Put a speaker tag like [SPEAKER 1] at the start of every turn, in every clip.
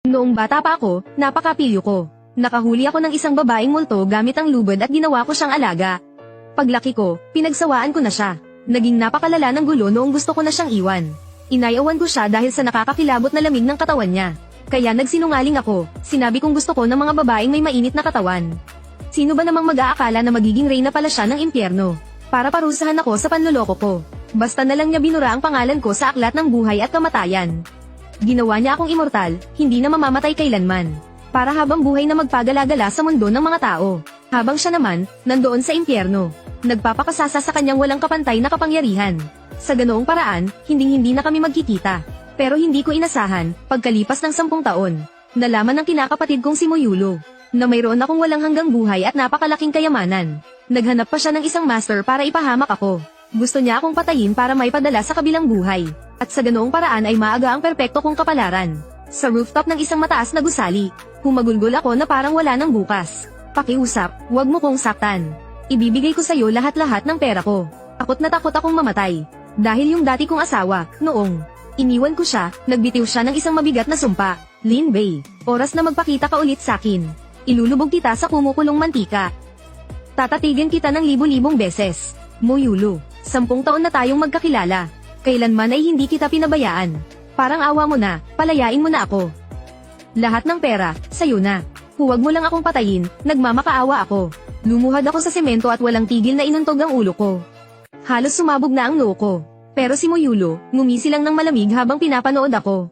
[SPEAKER 1] Noong bata pa ako, napakapilyo ko. Nakahuli ako ng isang babaeng multo gamit ang lubid at ginawa ko siyang alaga. Paglaki ko, pinagsawaan ko na siya. Naging napakalala ng gulo noong gusto ko na siyang iwan. Inayawan ko siya dahil sa nakakakilabot na lamig ng katawan niya. Kaya nagsinungaling ako, sinabi kong gusto ko ng mga babaeng may mainit na katawan. Sino ba namang mag-aakala na magiging reyna pala siya ng impyerno? Para parusahan ako sa panloloko ko. Basta na lang niya binura ang pangalan ko sa aklat ng buhay at kamatayan. Ginawa niya akong immortal, hindi na mamamatay kailanman. Para habang buhay na magpagalagala sa mundo ng mga tao. Habang siya naman, nandoon sa impyerno. Nagpapakasasa sa kanyang walang kapantay na kapangyarihan. Sa ganoong paraan, hindi na kami magkikita. Pero hindi ko inasahan, pagkalipas ng 10 taon, nalaman ng kinakapatid kong si Moyulo, na mayroon akong walang hanggang buhay at napakalaking kayamanan. Naghanap pa siya ng isang master para ipahamak ako. Gusto niya akong patayin para maipadala sa kabilang buhay. At sa ganoong paraan ay maaga ang perpekto kong kapalaran. Sa rooftop ng isang mataas na gusali, humagulgol ako na parang wala nang bukas. Pakiusap, wag mo kong saktan. Ibibigay ko sa'yo lahat-lahat ng pera ko. Takot na takot akong mamatay. Dahil yung dati kong asawa, noong iniwan ko siya, nagbitiw siya ng isang mabigat na sumpa. Lin Bei, oras na magpakita ka ulit sakin. Ilulubog kita sa kumukulong mantika. Tatatigan kita ng libu-libong beses. Moyulo, 10 taon na tayong magkakilala. Kailanman ay hindi kita pinabayaan. Parang awa mo na, palayain mo na ako. Lahat ng pera, sayo na. Huwag mo lang akong patayin, nagmamakaawa ako. Lumuhad ako sa semento at walang tigil na inuntog ang ulo ko. Halos sumabog na ang noo ko. Pero si Moyulo, ngumisi lang ng malamig habang pinapanood ako.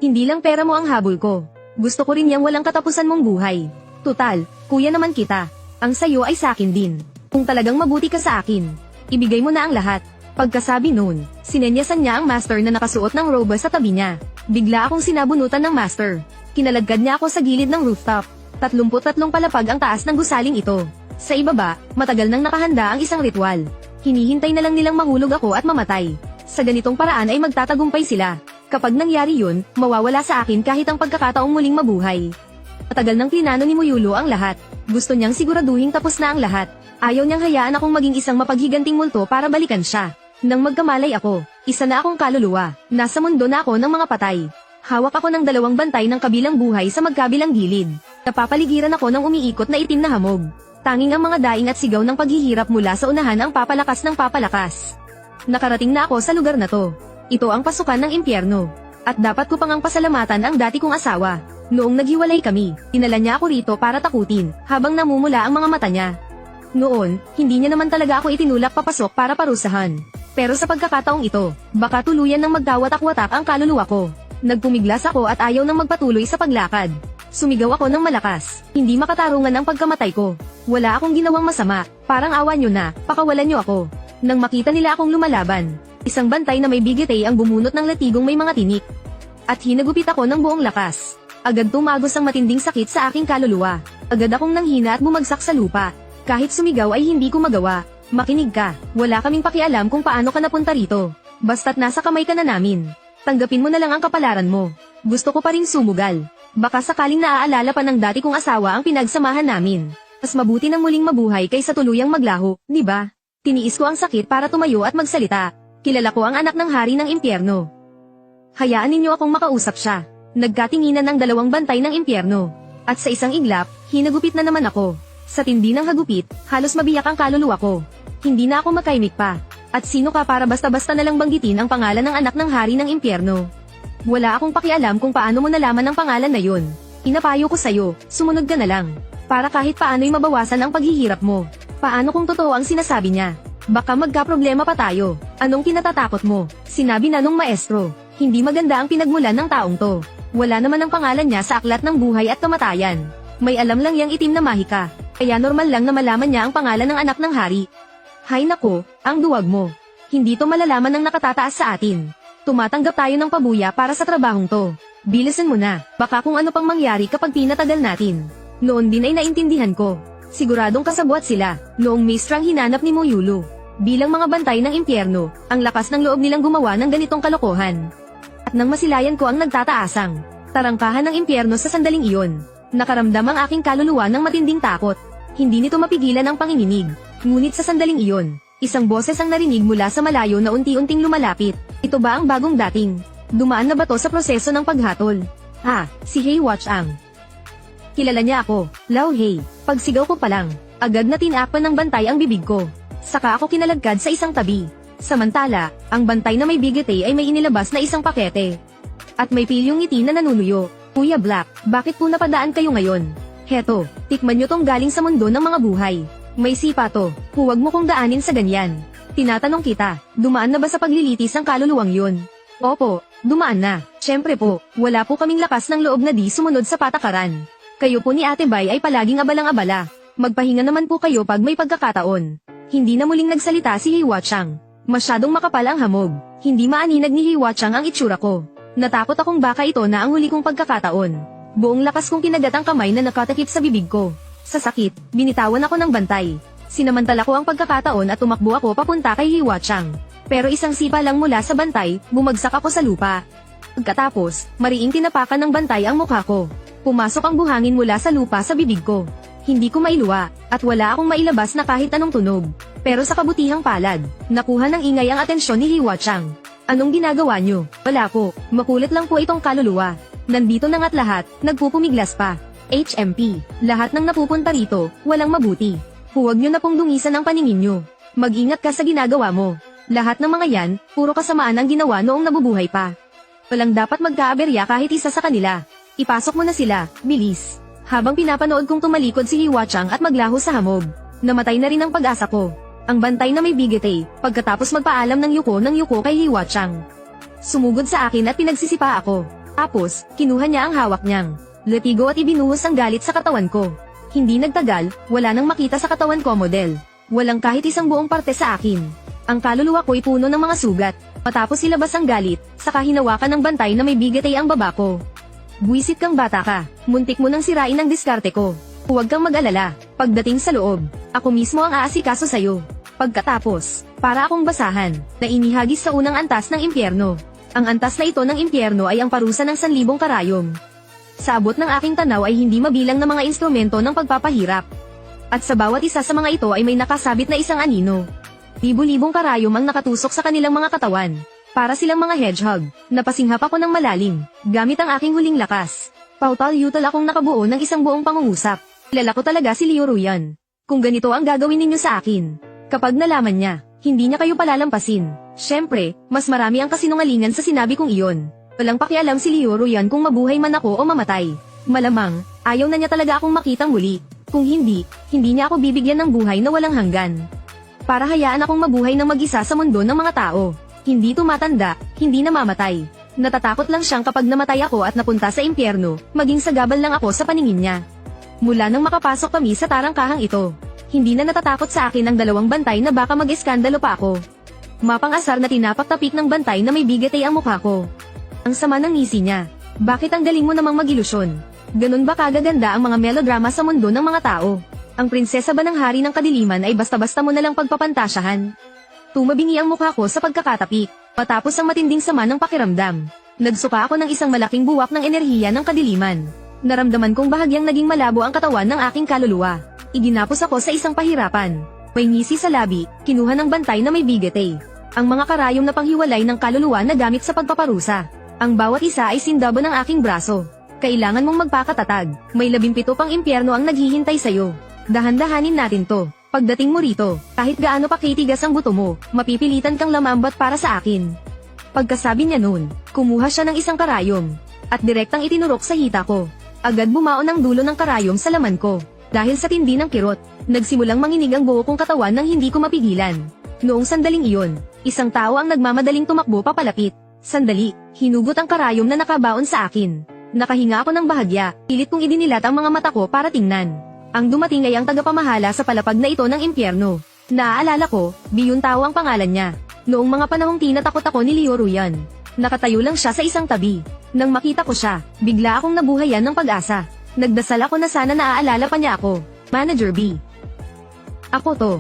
[SPEAKER 1] Hindi lang pera mo ang habol ko. Gusto ko rin yang walang katapusan mong buhay. Tutal, kuya naman kita. Ang sayo ay sakin din. Kung talagang mabuti ka sa akin, ibigay mo na ang lahat. Pagkasabi noon, sinenyasan niya ang master na nakasuot ng robe sa tabi niya. Bigla akong sinabunutan ng master. Kinaladkad niya ako sa gilid ng rooftop. 33 palapag ang taas ng gusaling ito. Sa ibaba, matagal nang nakahanda ang isang ritual. Hinihintay na lang nilang mahulog ako at mamatay. Sa ganitong paraan ay magtatagumpay sila. Kapag nangyari yun, mawawala sa akin kahit ang pagkakataong muling mabuhay. Matagal nang plinano ni Moyulo ang lahat. Gusto niyang siguraduhin tapos na ang lahat. Ayaw niyang hayaan akong maging isang mapaghiganting multo para balikan siya. Nang magkamalay ako, isa na akong kaluluwa. Nasa mundo na ako ng mga patay. Hawak ako ng 2 bantay ng kabilang buhay sa magkabilang gilid. Napapaligiran ako ng umiikot na itim na hamog. Tanging ang mga daing at sigaw ng paghihirap mula sa unahan ang papalakas ng papalakas. Nakarating na ako sa lugar na to. Ito ang pasukan ng impyerno. At dapat ko pang ang pasalamatan ang dati kong asawa. Noong naghiwalay kami, dinala niya ako rito para takutin, habang namumula ang mga mata niya. Noon, hindi niya naman talaga ako itinulak papasok para parusahan. Pero sa pagkakataong ito, baka tuluyan ng magkawatak-watak ang kaluluwa ko. Nagpumiglas ako at ayaw nang magpatuloy sa paglakad. Sumigaw ako ng malakas, hindi makatarungan ang pagkamatay ko. Wala akong ginawang masama, parang awa nyo na, pakawalan nyo ako. Nang makita nila akong lumalaban, isang bantay na may bigete ang bumunot ng latigong may mga tinik. At hinagupit ako ng buong lakas. Agad tumagos ang matinding sakit sa aking kaluluwa. Agad akong nanghina at bumagsak sa lupa. Kahit sumigaw ay hindi ko magawa. Makinig ka, wala kaming pakialam kung paano ka napunta rito. Basta't nasa kamay ka na namin. Tanggapin mo na lang ang kapalaran mo. Gusto ko pa ring sumugal. Baka sakaling naaalala pa ng dati kong asawa ang pinagsamahan namin. Mas mabuti nang muling mabuhay kaysa tuluyang maglaho, di ba? Tiniis ko ang sakit para tumayo at magsalita. Kilala ko ang anak ng hari ng impyerno. Hayaan ninyo akong makausap siya. Nagkatinginan ng 2 bantay ng impyerno. At sa isang iglap, hinagupit na naman ako. Sa tindi ng hagupit, halos mabiyak ang kaluluwa ko. Hindi na ako makaimik pa. At sino ka para basta-basta na lang banggitin ang pangalan ng anak ng hari ng impyerno? Wala akong pakialam kung paano mo nalaman ang pangalan na yun. Inapayo ko sa'yo, sumunod ka na lang. Para kahit paano'y mabawasan ang paghihirap mo. Paano kung totoo ang sinasabi niya? Baka magkaproblema pa tayo. Anong kinatatakot mo? Sinabi na nung maestro. Hindi maganda ang pinagmulan ng taong to. Wala naman ang pangalan niya sa aklat ng buhay at kamatayan. May alam lang yang itim na mahika. Kaya normal lang na malaman niya ang pangalan ng anak ng hari. Hay nako, ang duwag mo. Hindi to malalaman ng nakatataas sa atin. Tumatanggap tayo ng pabuya para sa trabahong to. Bilisan mo na, baka kung ano pang mangyari kapag pinatagal natin. Noon din ay naintindihan ko. Siguradong kasabwat sila, noong mistrang hinanap ni Moyulo. Bilang mga bantay ng impyerno, ang lakas ng loob nilang gumawa ng ganitong kalokohan. At nang masilayan ko ang nagtataasang tarangkahan ng impyerno sa sandaling iyon, nakaramdam ang aking kaluluwa ng matinding takot. Hindi nito mapigilan ang panginginig. Ngunit sa sandaling iyon, isang boses ang narinig mula sa malayo na unti-unting lumalapit. Ito ba ang bagong dating? Dumaan na ba to sa proseso ng paghatol? Si Hei Watchang. Kilala niya ako, Lao Hei. Pagsigaw ko pa lang, agad na tinakpan ng bantay ang bibig ko. Saka ako kinalagkad sa isang tabi. Samantala, ang bantay na may bigete ay may inilabas na isang pakete. At may pilyong ngiti na nanunuyo. Kuya Black, bakit po napadaan kayo ngayon? Heto, tikman nyo tong galing sa mundo ng mga buhay. May sipa to, huwag mo kong daanin sa ganyan. Tinatanong kita, dumaan na ba sa paglilitis ang kaluluwang yun? Opo, dumaan na. Siyempre po, wala po kaming lakas ng loob na di sumunod sa patakaran. Kayo po ni Ate Bai ay palaging abalang-abala. Magpahinga naman po kayo pag may pagkakataon. Hindi na muling nagsalita si Hei Watchang. Masyadong makapal ang hamog. Hindi maaninag ni Hei Watchang ang itsura ko. Natakot akong baka ito na ang huli kong pagkakataon. Buong lakas kong kinagat ang kamay na nakatakip sa bibig ko. Sa sakit, binitawan ako ng bantay. Sinamantala ko ang pagkakataon at tumakbo ako papunta kay Hei Watchang. Pero isang sipa lang mula sa bantay, bumagsak ako sa lupa. Pagkatapos, mariing tinapakan ng bantay ang mukha ko. Pumasok ang buhangin mula sa lupa sa bibig ko. Hindi ko mailuwa, at wala akong mailabas na kahit anong tunog. Pero sa kabutihang palad, nakuha ng ingay ang atensyon ni Hei Watchang. Anong ginagawa nyo? Wala po, makulit lang po itong kaluluwa. Nandito na nga't lahat, nagpupumiglas pa. HMP, lahat ng napupunta rito, walang mabuti. Huwag nyo na pong dungisan ang paningin nyo. Mag-ingat ka sa ginagawa mo. Lahat ng mga yan, puro kasamaan ang ginawa noong nabubuhay pa. Walang dapat magkaaberya kahit isa sa kanila. Ipasok mo na sila, bilis. Habang pinapanood kong tumalikod si Hei Watchang at maglaho sa hamog, namatay na rin ang pag-asa ko. Ang bantay na may bigete, pagkatapos magpaalam ng yuko kay Hei Watchang. Sumugod sa akin at pinagsisipa ako. Tapos, kinuha niya ang hawak niyang latigo at ibinuhos ang galit sa katawan ko. Hindi nagtagal, wala nang makita sa katawan ko model. Walang kahit isang buong parte sa akin. Ang kaluluwa ko'y puno ng mga sugat. Matapos ilabas ang galit, saka hinawakan ng bantay na may bigete ang baba ko. Buwisit kang bata ka, muntik mo nang sirain ang diskarte ko. Huwag kang mag-alala, pagdating sa loob, ako mismo ang aasikaso sa'yo. Pagkatapos, para akong basahan, na inihagis sa unang antas ng impyerno. Ang antas na ito ng impyerno ay ang parusa ng 1,000 karayom. Sa abot ng aking tanaw ay hindi mabilang na mga instrumento ng pagpapahirap. At sa bawat isa sa mga ito ay may nakasabit na isang anino. Libu-libong karayom ang nakatusok sa kanilang mga katawan. Para silang mga hedgehog, napasinghap ako ng malalim, gamit ang aking huling lakas. Pautal-yutal akong nakabuo ng isang buong pangungusap. Kilala ko talaga si Liu Ruyan. Kung ganito ang gagawin ninyo sa akin. Kapag nalaman niya, hindi niya kayo palalampasin. Siyempre, mas marami ang kasinungalingan sa sinabi kong iyon. Walang pakialam si Liu Ruyan kung mabuhay man ako o mamatay. Malamang, ayaw na niya talaga akong makitang muli. Kung hindi, hindi niya ako bibigyan ng buhay na walang hanggan. Para hayaan akong mabuhay ng mag-isa sa mundo ng mga tao. Hindi tumatanda, hindi namamatay. Natatakot lang siyang kapag namatay ako at napunta sa impyerno, maging sagabal lang ako sa paningin niya. Mula nang makapasok kami sa tarangkahang ito, hindi na natatakot sa akin ang dalawang bantay na baka mag-eskandalo pa ako. Mapang-asar na tinapak-tapik ng bantay na may bigete ang mukha ko. Ang sama ng ngisi niya. Bakit ang galing mo namang mag-ilusyon? Ganun ba kagaganda ang mga melodrama sa mundo ng mga tao? Ang prinsesa ba ng hari ng kadiliman ay basta-basta mo nalang pagpapantasyahan? Tumabingi ang mukha ko sa pagkakatapik, matapos ang matinding sama ng pakiramdam. Nagsuka ako ng isang malaking buwak ng enerhiya ng kadiliman. Naramdaman kong bahagyang naging malabo ang katawan ng aking kaluluwa. Iginapos ako sa isang pahirapan. May ngisi sa labi, kinuha ng bantay na may bigete. Ang mga karayom na panghiwalay ng kaluluwa na gamit sa pagpaparusa. Ang bawat isa ay sindabo ng aking braso. Kailangan mong magpakatatag. May 17 pang impyerno ang naghihintay sa'yo. Dahan-dahanin natin to. Pagdating mo rito, kahit gaano pa kitigas ang buto mo, mapipilitan kang lamambat para sa akin. Pagkasabi niya noon, kumuha siya ng isang karayom, at direktang itinurok sa hita ko. Agad bumaon ang dulo ng karayom sa laman ko. Dahil sa tindi ng kirot, nagsimulang manginig ang buo kong katawan nang hindi ko mapigilan. Noong sandaling iyon, isang tao ang nagmamadaling tumakbo papalapit. Sandali, hinugot ang karayom na nakabaon sa akin. Nakahinga ako ng bahagya, pilit kong idinilat ang mga mata ko para tingnan. Ang dumating ay ang tagapamahala sa palapag na ito ng impyerno. Naaalala ko, Biyun Tao ang pangalan niya. Noong mga panahong tinatakot ako ni Liu Ruyan, nakatayo lang siya sa isang tabi. Nang makita ko siya, bigla akong nabuhayan ng pag-asa. Nagdasal ako na sana naaalala pa niya ako. Manager B. Ako to.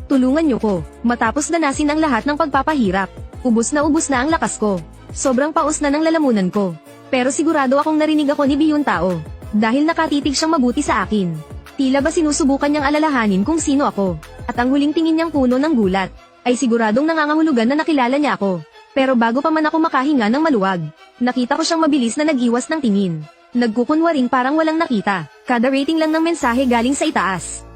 [SPEAKER 1] Tulungan niyo ko, matapos danasin ang lahat ng pagpapahirap. Ubus na ang lakas ko. Sobrang paus na ng lalamunan ko. Pero sigurado akong narinig ako ni Biyun Tao. Dahil nakatitig siyang mabuti sa akin. Tila ba sinusubukan niyang alalahanin kung sino ako. At ang huling tingin niyang puno ng gulat, ay siguradong nangangahulugan na nakilala niya ako. Pero bago pa man ako makahinga ng maluwag, Nakita ko siyang mabilis na nag-iwas ng tingin. Nagkukunwaring parang walang nakita. Kada rating lang ng mensahe galing sa itaas.